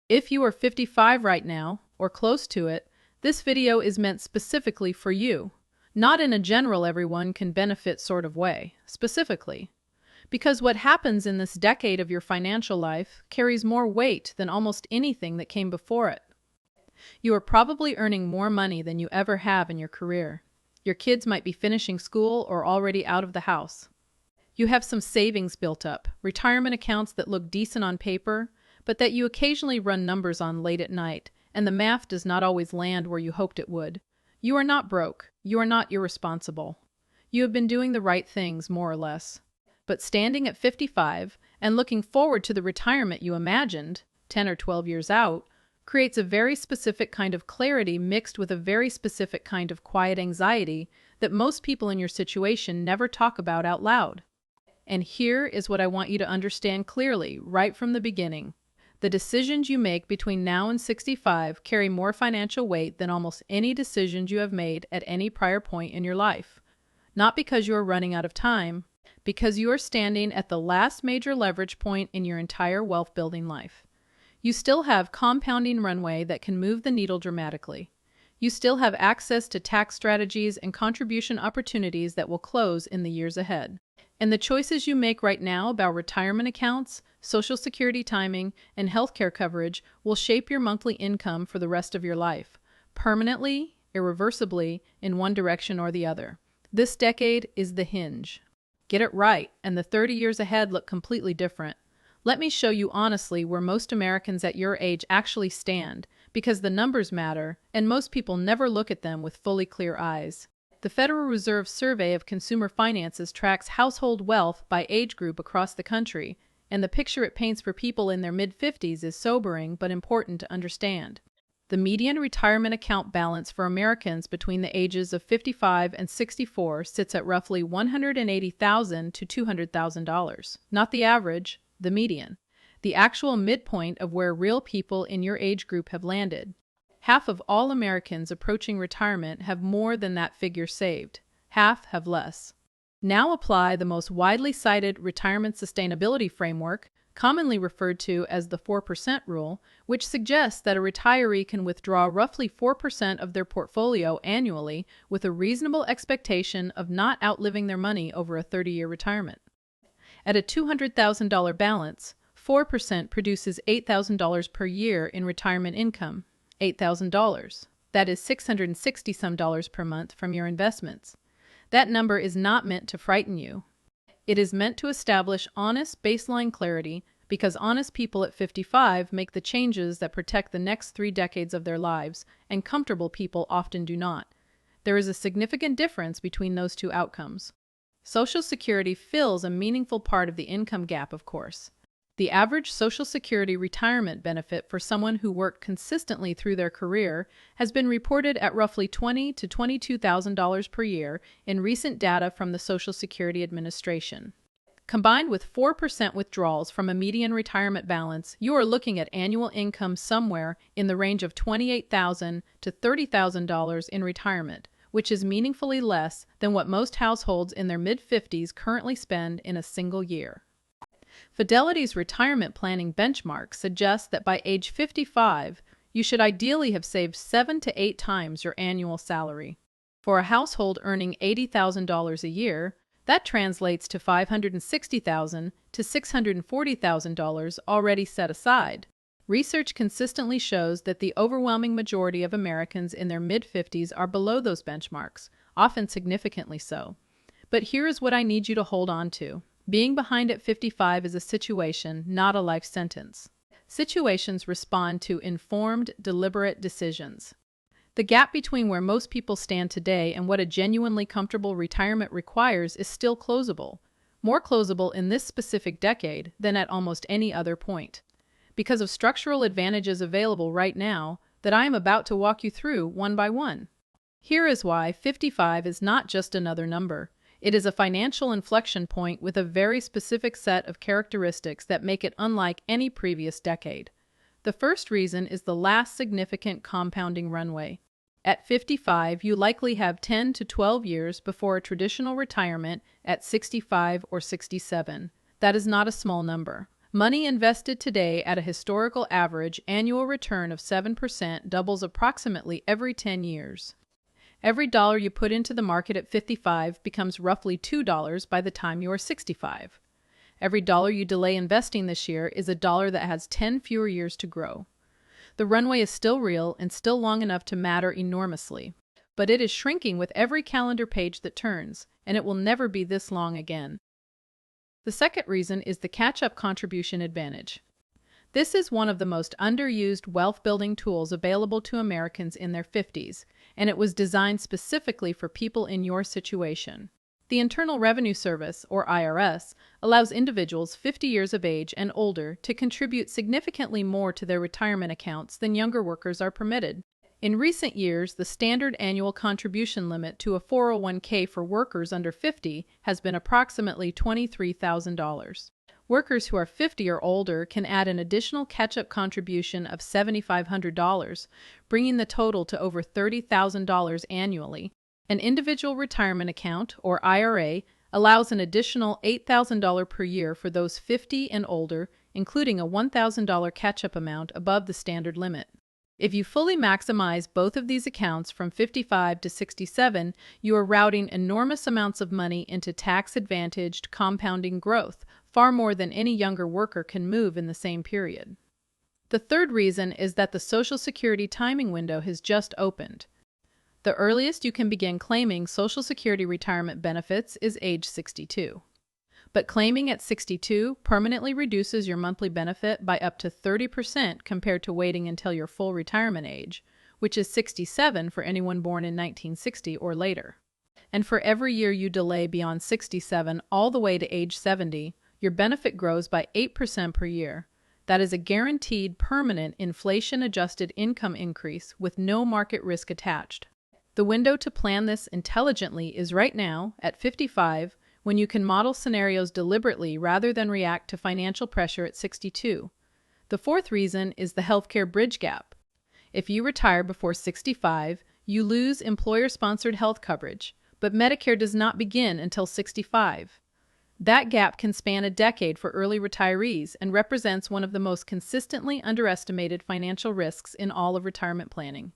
If you are 55 right now, or close to it, this video is meant specifically for you, not in a general everyone can benefit sort of way, specifically. Because what happens in this decade of your financial life carries more weight than almost anything that came before it. You are probably earning more money than you ever have in your career. Your kids might be finishing school or already out of the house. You have some savings built up, retirement accounts that look decent on paper, but that you occasionally run numbers on late at night, and the math does not always land where you hoped it would. You are not broke. You are not irresponsible. You have been doing the right things, more or less. But standing at 55 and looking forward to the retirement you imagined, 10 or 12 years out, creates a very specific kind of clarity mixed with a very specific kind of quiet anxiety that most people in your situation never talk about out loud. And here is what I want you to understand clearly, right from the beginning. The decisions you make between now and 65 carry more financial weight than almost any decisions you have made at any prior point in your life. Not because you are running out of time, because you are standing at the last major leverage point in your entire wealth-building life. You still have compounding runway that can move the needle dramatically. You still have access to tax strategies and contribution opportunities that will close in the years ahead. And the choices you make right now about retirement accounts, Social Security timing, and healthcare coverage will shape your monthly income for the rest of your life, permanently, irreversibly, in one direction or the other. This decade is the hinge. Get it right, and the 30 years ahead look completely different. Let me show you honestly where most Americans at your age actually stand, because the numbers matter, and most people never look at them with fully clear eyes. The Federal Reserve Survey of Consumer Finances tracks household wealth by age group across the country, and the picture it paints for people in their mid-50s is sobering but important to understand. The median retirement account balance for Americans between the ages of 55 and 64 sits at roughly $180,000 to $200,000. Not the average, the median. The actual midpoint of where real people in your age group have landed. Half of all Americans approaching retirement have more than that figure saved. Half have less. Now apply the most widely cited retirement sustainability framework, commonly referred to as the 4% rule, which suggests that a retiree can withdraw roughly 4% of their portfolio annually with a reasonable expectation of not outliving their money over a 30-year retirement. At a $200,000 balance, 4% produces $8,000 per year in retirement income. $8,000. That is $660 some per month from your investments. That number is not meant to frighten you. It is meant to establish honest baseline clarity, because honest people at 55 make the changes that protect the next 3 decades of their lives, and comfortable people often do not. There is a significant difference between those two outcomes. Social Security fills a meaningful part of the income gap, of course. The average Social Security retirement benefit for someone who worked consistently through their career has been reported at roughly $20,000 to $22,000 per year in recent data from the Social Security Administration. Combined with 4% withdrawals from a median retirement balance, you are looking at annual income somewhere in the range of $28,000 to $30,000 in retirement, which is meaningfully less than what most households in their mid-50s currently spend in a single year. Fidelity's retirement planning benchmark suggests that by age 55, you should ideally have saved 7 to 8 times your annual salary. For a household earning $80,000 a year, that translates to $560,000 to $640,000 already set aside. Research consistently shows that the overwhelming majority of Americans in their mid-50s are below those benchmarks, often significantly so. But here is what I need you to hold on to. Being behind at 55 is a situation, not a life sentence. Situations respond to informed, deliberate decisions. The gap between where most people stand today and what a genuinely comfortable retirement requires is still closable, more closable in this specific decade than at almost any other point, because of structural advantages available right now that I am about to walk you through one by one. Here is why 55 is not just another number. It is a financial inflection point with a very specific set of characteristics that make it unlike any previous decade. The first reason is the last significant compounding runway. At 55, you likely have 10 to 12 years before a traditional retirement at 65 or 67. That is not a small number. Money invested today at a historical average annual return of 7% doubles approximately every 10 years. Every dollar you put into the market at 55 becomes roughly $2 by the time you are 65. Every dollar you delay investing this year is a dollar that has 10 fewer years to grow. The runway is still real and still long enough to matter enormously. But it is shrinking with every calendar page that turns, and it will never be this long again. The second reason is the catch-up contribution advantage. This is one of the most underused wealth-building tools available to Americans in their 50s, and it was designed specifically for people in your situation. The Internal Revenue Service, or IRS, allows individuals 50 years of age and older to contribute significantly more to their retirement accounts than younger workers are permitted. In recent years, the standard annual contribution limit to a 401k for workers under 50 has been approximately $23,000. Workers who are 50 or older can add an additional catch-up contribution of $7,500, bringing the total to over $30,000 annually. An individual retirement account, or IRA, allows an additional $8,000 per year for those 50 and older, including a $1,000 catch-up amount above the standard limit. If you fully maximize both of these accounts from 55 to 67, you are routing enormous amounts of money into tax-advantaged compounding growth, far more than any younger worker can move in the same period. The third reason is that the Social Security timing window has just opened. The earliest you can begin claiming Social Security retirement benefits is age 62. But claiming at 62 permanently reduces your monthly benefit by up to 30% compared to waiting until your full retirement age, which is 67 for anyone born in 1960 or later. And for every year you delay beyond 67 all the way to age 70, your benefit grows by 8% per year. That is a guaranteed permanent inflation-adjusted income increase with no market risk attached. The window to plan this intelligently is right now, at 55, when you can model scenarios deliberately rather than react to financial pressure at 62. The fourth reason is the healthcare bridge gap. If you retire before 65, you lose employer-sponsored health coverage, but Medicare does not begin until 65. That gap can span a decade for early retirees and represents one of the most consistently underestimated financial risks in all of retirement planning.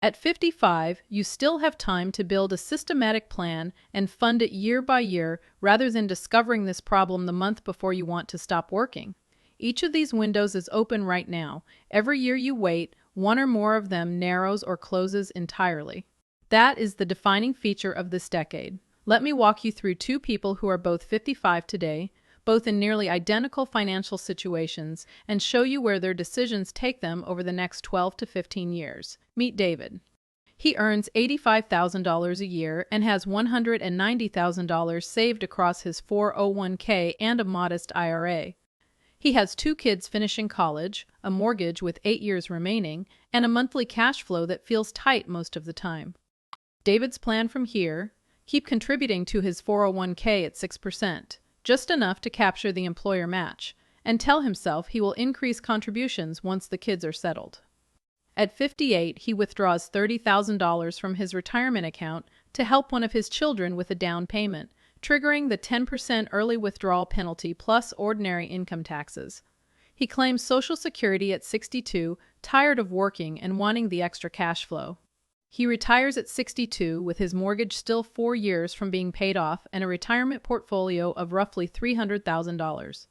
At 55, you still have time to build a systematic plan and fund it year by year rather than discovering this problem the month before you want to stop working. Each of these windows is open right now. Every year you wait, one or more of them narrows or closes entirely. That is the defining feature of this decade. Let me walk you through two people who are both 55 today, both in nearly identical financial situations, and show you where their decisions take them over the next 12 to 15 years. Meet David. He earns $85,000 a year and has $190,000 saved across his 401k and a modest IRA. He has 2 kids finishing college, a mortgage with 8 years remaining, and a monthly cash flow that feels tight most of the time. David's plan from here: keep contributing to his 401k at 6%. Just enough to capture the employer match, and tell himself he will increase contributions once the kids are settled. At 58, he withdraws $30,000 from his retirement account to help one of his children with a down payment, triggering the 10% early withdrawal penalty plus ordinary income taxes. He claims Social Security at 62, tired of working and wanting the extra cash flow. He retires at 62 with his mortgage still 4 years from being paid off and a retirement portfolio of roughly $300,000.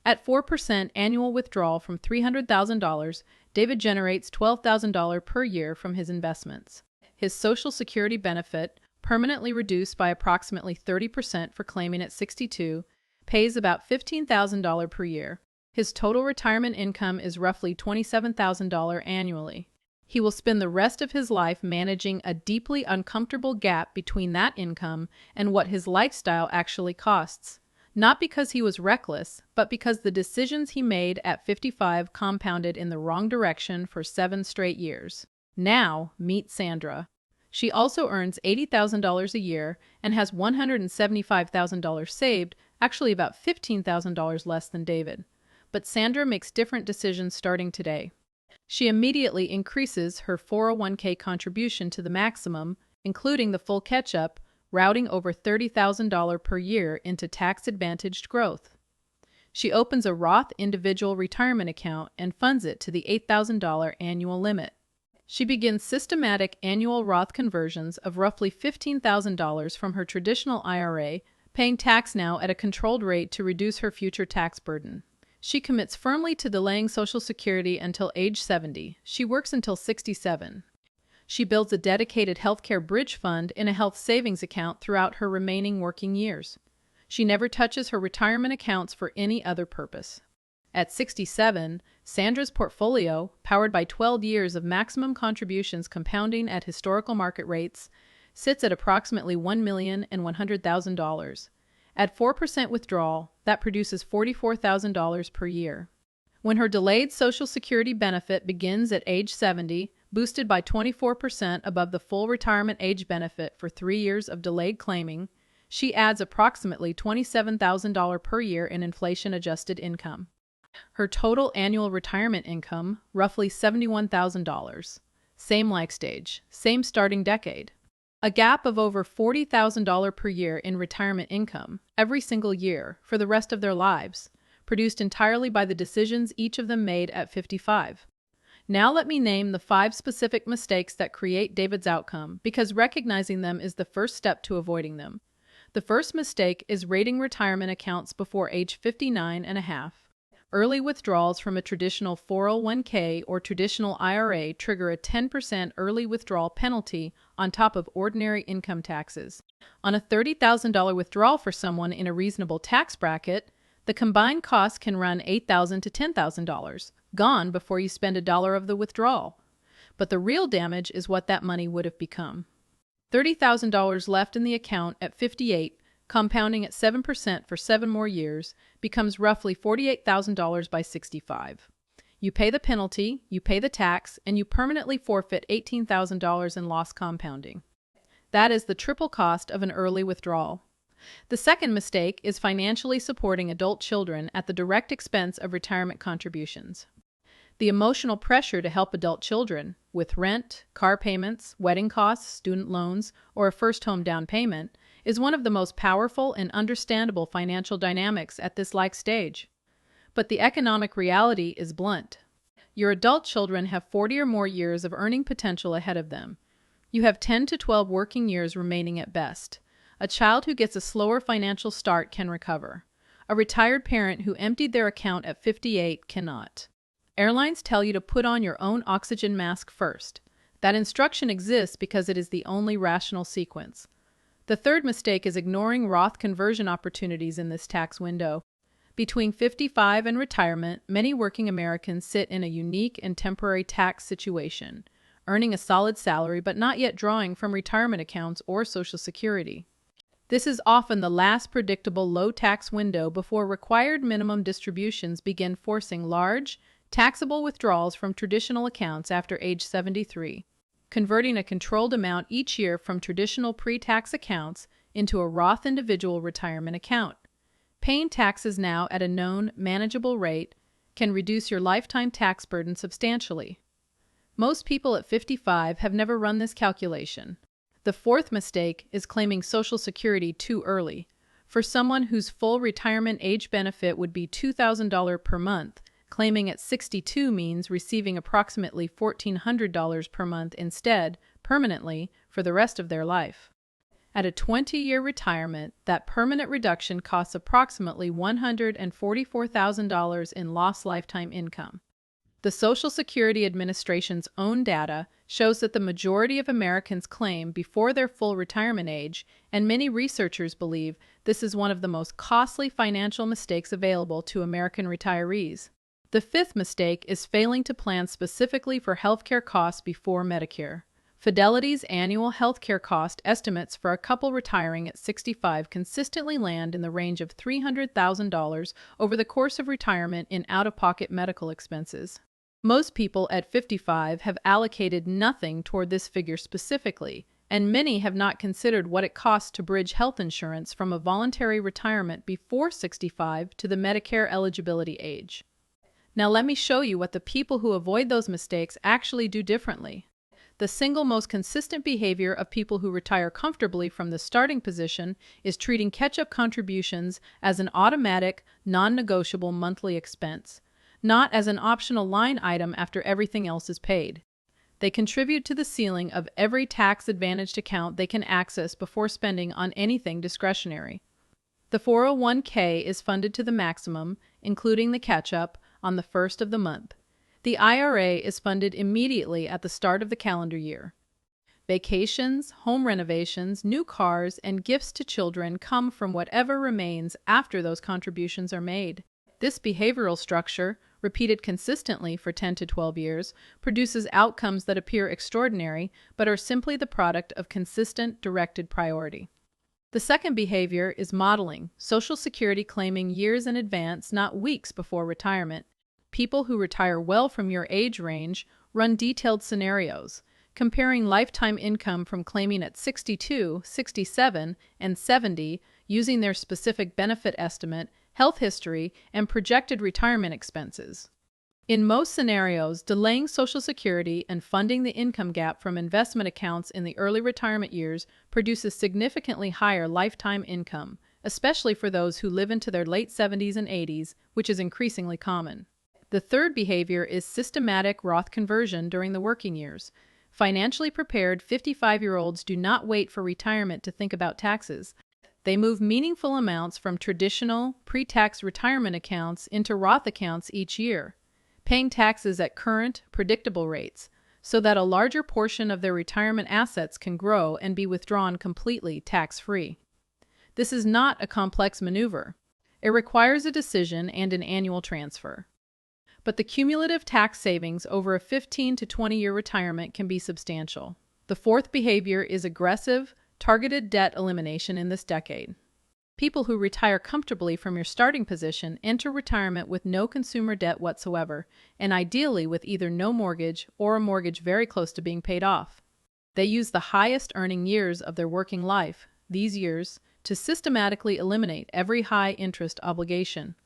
At 4% annual withdrawal from $300,000, David generates $12,000 per year from his investments. His Social Security benefit, permanently reduced by approximately 30% for claiming at 62, pays about $15,000 per year. His total retirement income is roughly $27,000 annually. He will spend the rest of his life managing a deeply uncomfortable gap between that income and what his lifestyle actually costs. Not because he was reckless, but because the decisions he made at 55 compounded in the wrong direction for 7 straight years. Now, meet Sandra. She also earns $80,000 a year and has $175,000 saved, actually about $15,000 less than David. But Sandra makes different decisions starting today. She immediately increases her 401k contribution to the maximum, including the full catch-up, routing over $30,000 per year into tax-advantaged growth. She opens a Roth individual retirement account and funds it to the $8,000 annual limit. She begins systematic annual Roth conversions of roughly $15,000 from her traditional IRA, paying tax now at a controlled rate to reduce her future tax burden. She commits firmly to delaying Social Security until age 70. She works until 67. She builds a dedicated healthcare bridge fund in a health savings account throughout her remaining working years. She never touches her retirement accounts for any other purpose. At 67, Sandra's portfolio, powered by 12 years of maximum contributions compounding at historical market rates, sits at approximately $1,100,000. At 4% withdrawal, that produces $44,000 per year. When her delayed Social Security benefit begins at age 70, boosted by 24% above the full retirement age benefit for 3 years of delayed claiming, she adds approximately $27,000 per year in inflation-adjusted income. Her total annual retirement income, roughly $71,000. Same life stage, same starting decade. A gap of over $40,000 per year in retirement income, every single year, for the rest of their lives, produced entirely by the decisions each of them made at 55. Now let me name the 5 specific mistakes that create David's outcome, because recognizing them is the first step to avoiding them. The first mistake is rating retirement accounts before age 59 and a half. Early withdrawals from a traditional 401k or traditional IRA trigger a 10% early withdrawal penalty on top of ordinary income taxes. On a $30,000 withdrawal for someone in a reasonable tax bracket, the combined cost can run $8,000 to $10,000, gone before you spend $1 of the withdrawal. But the real damage is what that money would have become. $30,000 left in the account at 58, compounding at 7% for 7 more years, becomes roughly $48,000 by 65. You pay the penalty, you pay the tax, and you permanently forfeit $18,000 in lost compounding. That is the triple cost of an early withdrawal. The second mistake is financially supporting adult children at the direct expense of retirement contributions. The emotional pressure to help adult children, with rent, car payments, wedding costs, student loans, or a first home down payment, is one of the most powerful and understandable financial dynamics at this life stage. But the economic reality is blunt. Your adult children have 40 or more years of earning potential ahead of them. You have 10 to 12 working years remaining at best. A child who gets a slower financial start can recover. A retired parent who emptied their account at 58 cannot. Airlines tell you to put on your own oxygen mask first. That instruction exists because it is the only rational sequence. The third mistake is ignoring Roth conversion opportunities in this tax window. Between 55 and retirement, many working Americans sit in a unique and temporary tax situation, earning a solid salary but not yet drawing from retirement accounts or Social Security. This is often the last predictable low-tax window before required minimum distributions begin forcing large, taxable withdrawals from traditional accounts after age 73. Converting a controlled amount each year from traditional pre-tax accounts into a Roth individual retirement account. Paying taxes now at a known, manageable rate can reduce your lifetime tax burden substantially. Most people at 55 have never run this calculation. The fourth mistake is claiming Social Security too early. For someone whose full retirement age benefit would be $2,000 per month, claiming at 62 means receiving approximately $1,400 per month instead, permanently, for the rest of their life. At a 20-year retirement, that permanent reduction costs approximately $144,000 in lost lifetime income. The Social Security Administration's own data shows that the majority of Americans claim before their full retirement age, and many researchers believe this is one of the most costly financial mistakes available to American retirees. The fifth mistake is failing to plan specifically for healthcare costs before Medicare. Fidelity's annual healthcare cost estimates for a couple retiring at 65 consistently land in the range of $300,000 over the course of retirement in out-of-pocket medical expenses. Most people at 55 have allocated nothing toward this figure specifically, and many have not considered what it costs to bridge health insurance from a voluntary retirement before 65 to the Medicare eligibility age. Now let me show you what the people who avoid those mistakes actually do differently. The single most consistent behavior of people who retire comfortably from the starting position is treating catch-up contributions as an automatic, non-negotiable monthly expense, not as an optional line item after everything else is paid. They contribute to the ceiling of every tax-advantaged account they can access before spending on anything discretionary. The 401k is funded to the maximum, including the catch-up, on the first of the month. The IRA is funded immediately at the start of the calendar year. Vacations, home renovations, new cars, and gifts to children come from whatever remains after those contributions are made. This behavioral structure, repeated consistently for 10 to 12 years, produces outcomes that appear extraordinary but are simply the product of consistent, directed priority. The second behavior is modeling Social Security claiming years in advance, not weeks before retirement. People who retire well from your age range run detailed scenarios, comparing lifetime income from claiming at 62, 67, and 70 using their specific benefit estimate, health history, and projected retirement expenses. In most scenarios, delaying Social Security and funding the income gap from investment accounts in the early retirement years produces significantly higher lifetime income, especially for those who live into their late 70s and 80s, which is increasingly common. The third behavior is systematic Roth conversion during the working years. Financially prepared 55-year-olds do not wait for retirement to think about taxes. They move meaningful amounts from traditional, pre-tax retirement accounts into Roth accounts each year, paying taxes at current, predictable rates, so that a larger portion of their retirement assets can grow and be withdrawn completely tax-free. This is not a complex maneuver. It requires a decision and an annual transfer. But the cumulative tax savings over a 15 to 20-year retirement can be substantial. The fourth behavior is aggressive, targeted debt elimination in this decade. People who retire comfortably from your starting position enter retirement with no consumer debt whatsoever, and ideally with either no mortgage or a mortgage very close to being paid off. They use the highest earning years of their working life, these years, to systematically eliminate every high-interest obligation.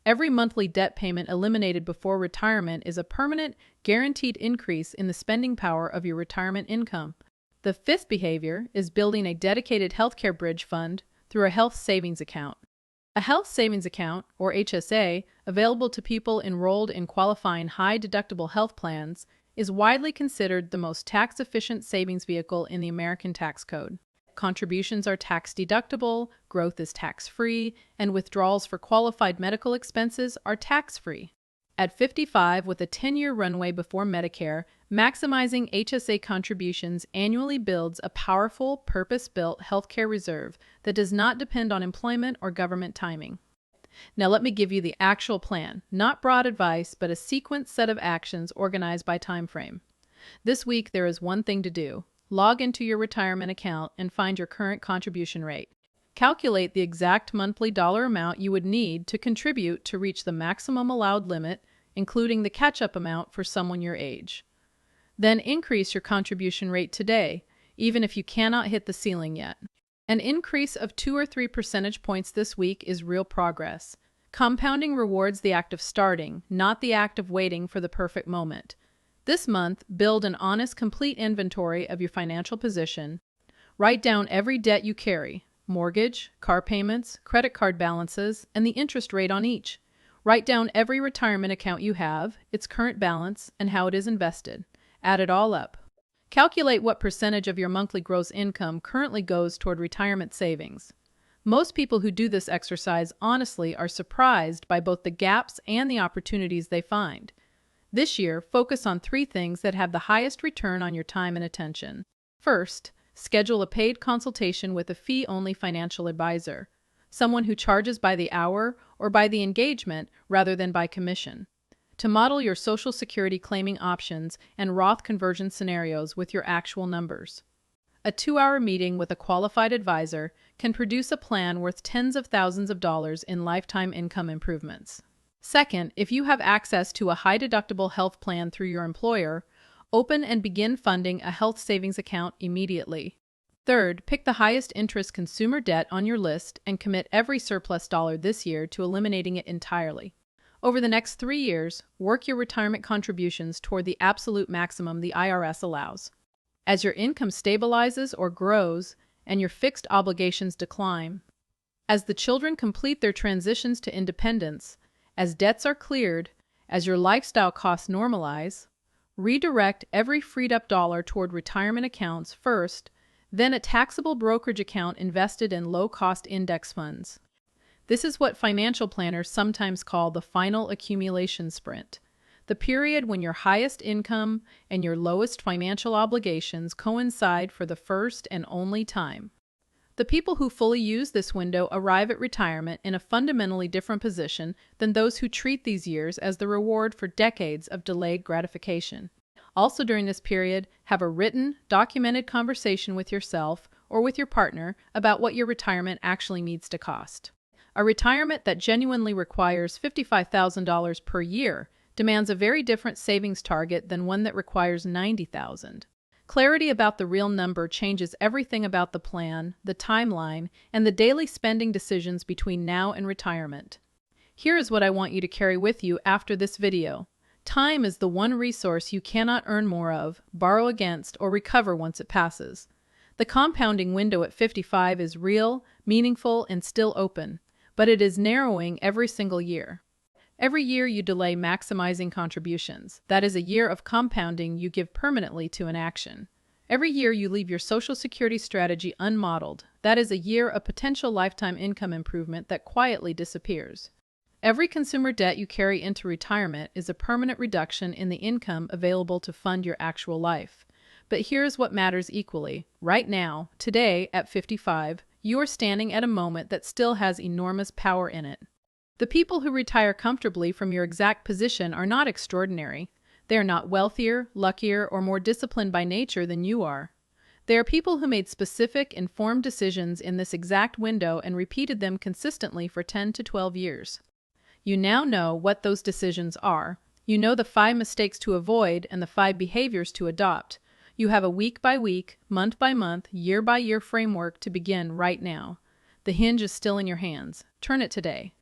Every monthly debt payment eliminated before retirement is a permanent, guaranteed increase in the spending power of your retirement income. The fifth behavior is building a dedicated healthcare bridge fund through a health savings account. A health savings account, or HSA, available to people enrolled in qualifying high-deductible health plans, is widely considered the most tax-efficient savings vehicle in the American tax code. Contributions are tax-deductible, growth is tax-free, and withdrawals for qualified medical expenses are tax-free. At 55, with a 10-year runway before Medicare, maximizing HSA contributions annually builds a powerful, purpose-built healthcare reserve that does not depend on employment or government timing. Now let me give you the actual plan, not broad advice, but a sequenced set of actions organized by time frame. This week there is one thing to do. Log into your retirement account and find your current contribution rate. Calculate the exact monthly dollar amount you would need to contribute to reach the maximum allowed limit, including the catch-up amount for someone your age. Then increase your contribution rate today, even if you cannot hit the ceiling yet. An increase of 2 or 3 percentage points this week is real progress. Compounding rewards the act of starting, not the act of waiting for the perfect moment. This month, build an honest, complete inventory of your financial position. Write down every debt you carry, mortgage, car payments, credit card balances, and the interest rate on each. Write down every retirement account you have, its current balance, and how it is invested. Add it all up. Calculate what percentage of your monthly gross income currently goes toward retirement savings. Most people who do this exercise honestly are surprised by both the gaps and the opportunities they find. This year, focus on 3 things that have the highest return on your time and attention. First, schedule a paid consultation with a fee-only financial advisor, someone who charges by the hour or by the engagement rather than by commission, to model your Social Security claiming options and Roth conversion scenarios with your actual numbers. A 2-hour meeting with a qualified advisor can produce a plan worth tens of thousands of dollars in lifetime income improvements. Second, if you have access to a high-deductible health plan through your employer, open and begin funding a health savings account immediately. Third, pick the highest interest consumer debt on your list and commit every surplus dollar this year to eliminating it entirely. Over the next 3 years, work your retirement contributions toward the absolute maximum the IRS allows. as your income stabilizes or grows and your fixed obligations decline. As the children complete their transitions to independence, as debts are cleared, as your lifestyle costs normalize, redirect every freed-up dollar toward retirement accounts first, then a taxable brokerage account invested in low-cost index funds. This is what financial planners sometimes call the final accumulation sprint, the period when your highest income and your lowest financial obligations coincide for the first and only time. The people who fully use this window arrive at retirement in a fundamentally different position than those who treat these years as the reward for decades of delayed gratification. Also during this period, have a written, documented conversation with yourself or with your partner about what your retirement actually needs to cost. A retirement that genuinely requires $55,000 per year demands a very different savings target than one that requires $90,000. Clarity about the real number changes everything about the plan, the timeline, and the daily spending decisions between now and retirement. Here is what I want you to carry with you after this video. Time is the one resource you cannot earn more of, borrow against, or recover once it passes. The compounding window at 55 is real, meaningful, and still open, but it is narrowing every single year. Every year you delay maximizing contributions. That is a year of compounding you give permanently to an action. Every year you leave your Social Security strategy unmodeled. That is a year of potential lifetime income improvement that quietly disappears. Every consumer debt you carry into retirement is a permanent reduction in the income available to fund your actual life. But here's what matters equally. Right now, today, at 55, you are standing at a moment that still has enormous power in it. The people who retire comfortably from your exact position are not extraordinary. They are not wealthier, luckier, or more disciplined by nature than you are. They are people who made specific, informed decisions in this exact window and repeated them consistently for 10 to 12 years. You now know what those decisions are. You know the 5 mistakes to avoid and the 5 behaviors to adopt. You have a week-by-week, month-by-month, year-by-year framework to begin right now. The hinge is still in your hands. Turn it today.